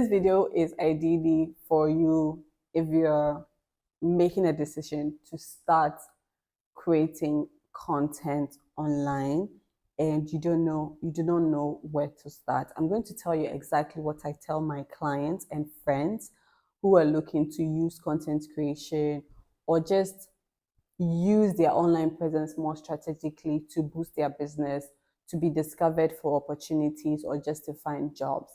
This video is ideally for you if you're making a decision to start creating content online and you do not know where to start. I'm going to tell you exactly what I tell my clients and friends who are looking to use content creation or just use their online presence more strategically to boost their business, to be discovered for opportunities, or just to find jobs.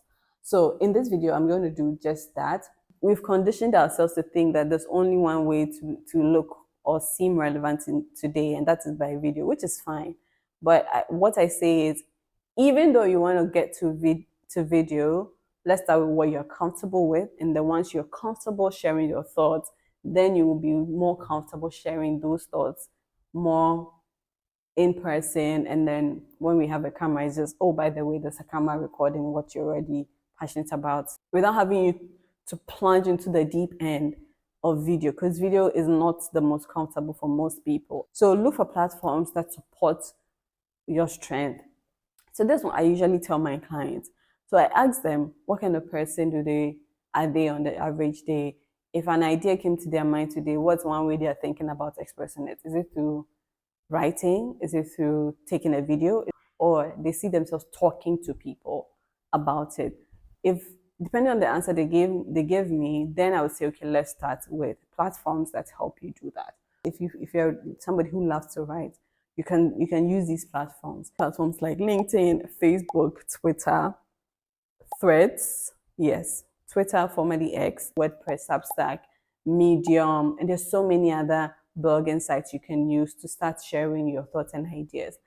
So in this video, I'm going to do just that. We've conditioned ourselves to think that there's only one way to look or seem relevant today, and that is by video, which is fine. But what I say is, even though you want to get to video, let's start with what you're comfortable with. And then once you're comfortable sharing your thoughts, then you will be more comfortable sharing those thoughts more in person. And then when we have a camera, it's just, oh, by the way, there's a camera recording what you're already passionate about without having you to plunge into the deep end of video, because video is not the most comfortable for most people. So look for platforms that support your strength. So that's what I usually tell my clients. So I ask them, what kind of person are they on the average day? If an idea came to their mind today, what's one way they're thinking about expressing it? Is it through writing? Is it through taking a video? Or they see themselves talking to people about it? If depending on the answer they give me, then I would say, okay, let's start with platforms that help you do that. If you're somebody who loves to write, you can use these platforms like LinkedIn, Facebook, Twitter, Threads, yes, Twitter, formerly X, WordPress, Substack, Medium, and there's so many other blogging sites you can use to start sharing your thoughts and ideas.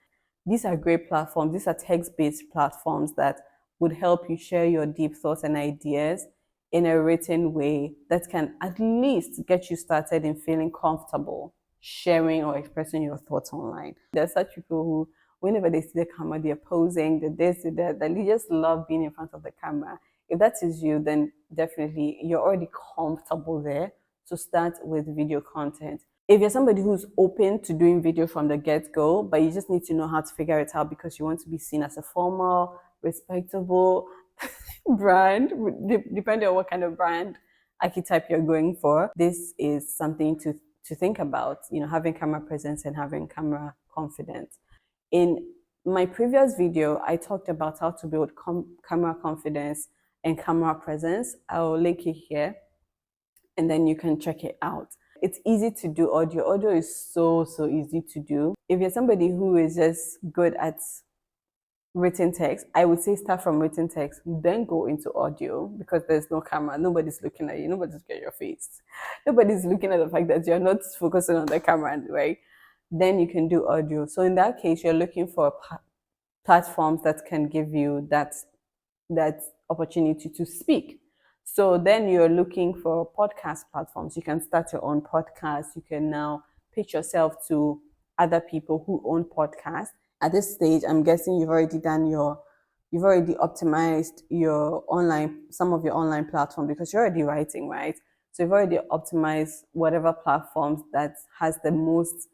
These are great platforms. These are text-based platforms that would help you share your deep thoughts and ideas in a written way that can at least get you started in feeling comfortable sharing or expressing your thoughts online. There are such people who, whenever they see the camera, they're posing, that they just love being in front of the camera. If that is you, then definitely you're already comfortable there. So start with video content. If you're somebody who's open to doing video from the get-go, but you just need to know how to figure it out because you want to be seen as a formal, respectable brand, depending on what kind of brand archetype you're going for, this is something to think about, having camera presence and having camera confidence. In my previous video, I talked about how to build camera confidence and camera presence. I'll link it here and then you can check it out. It's easy to do audio. Audio is so easy to do. If you're somebody who is just good at written text, I would say start from written text, then go into audio, because there's no camera. Nobody's looking at you. Nobody's looking at your face. Nobody's looking at the fact that you're not focusing on the camera, right? Then you can do audio. So in that case, you're looking for platforms that can give you that opportunity to speak. So then you're looking for podcast platforms. You can start your own podcast. You can now pitch yourself to other people who own podcasts. At this stage, I'm guessing you've already optimized some of your online platform, because you're already writing, right? So you've already optimized whatever platforms that has the most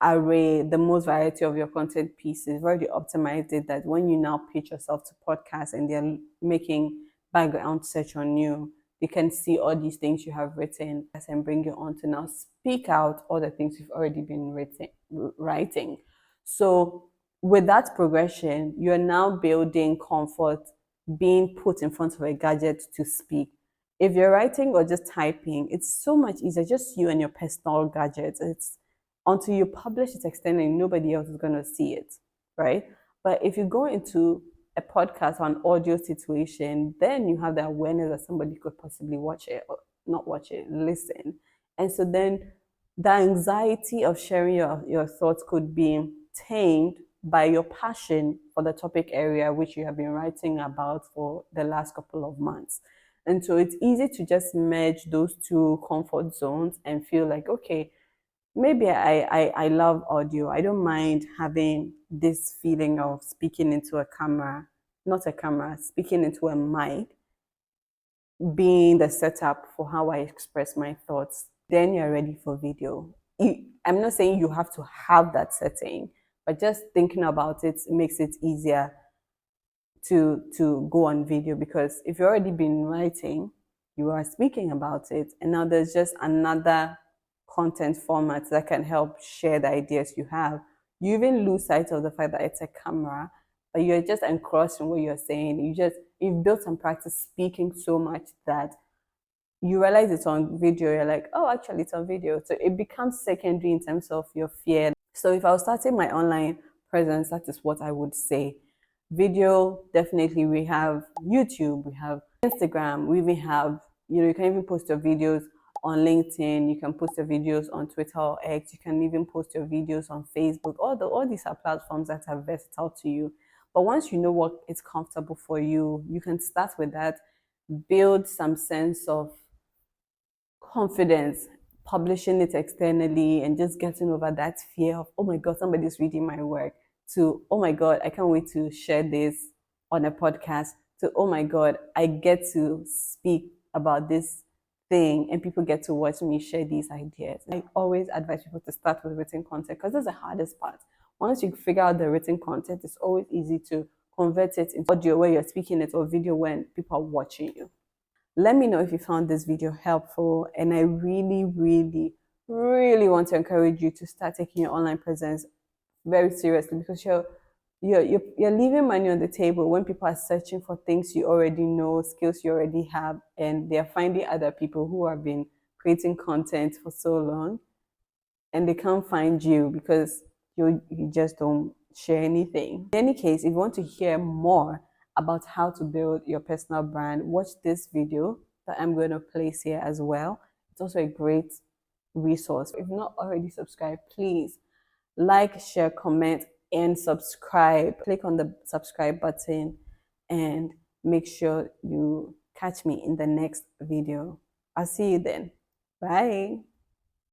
array, the most variety of your content pieces. You've already optimized it that when you now pitch yourself to podcasts and they're making background search on you, they can see all these things you have written and bring you on to now speak out all the things you've already been writing. So with that progression, you're now building comfort being put in front of a gadget to speak. If you're writing or just typing, it's so much easier, just you and your personal gadgets. It's until you publish it externally, nobody else is going to see it, right? But if you go into a podcast or an audio situation, then you have the awareness that somebody could possibly watch it, or not watch it, listen. And so then the anxiety of sharing your thoughts could be tamed by your passion for the topic area which you have been writing about for the last couple of months. And so it's easy to just merge those two comfort zones and feel like, okay, maybe I love audio. I don't mind having this feeling of speaking into a camera, not a camera, speaking into a mic, being the setup for how I express my thoughts. Then you're ready for video. I'm not saying you have to have that setting, but just thinking about it makes it easier to go on video, because if you've already been writing, you are speaking about it, and now there's just another content format that can help share the ideas you have. You even lose sight of the fact that it's a camera, but you're just engrossed in what you're saying. You've built some practice speaking so much that you realize it's on video. You're like, oh, actually, it's on video. So it becomes secondary in terms of your fear. So if I was starting my online presence, that is what I would say. Video, definitely. We have YouTube, we have Instagram, we even have, you can even post your videos on LinkedIn, you can post your videos on Twitter or X, you can even post your videos on Facebook. All these are platforms that are versatile to you. But once you know what is comfortable for you, you can start with that, build some sense of confidence publishing it externally and just getting over that fear of, oh my God, somebody's reading my work, to, oh my God, I can't wait to share this on a podcast, to, oh my God, I get to speak about this thing and people get to watch me share these ideas. I always advise people to start with written content because that's the hardest part. Once you figure out the written content, it's always easy to convert it into audio where you're speaking it, or video when people are watching you. Let me know if you found this video helpful, and I really, really, really want to encourage you to start taking your online presence very seriously, because you're leaving money on the table when people are searching for things you already know, skills you already have, and they're finding other people who have been creating content for so long, and they can't find you because you just don't share anything. In any case, if you want to hear more about how to build your personal brand, watch this video that I'm going to place here as well. It's also a great resource. If you're not already subscribed, please like, share, comment, and subscribe. Click on the subscribe button and make sure you catch me in the next video. I'll see you then. Bye.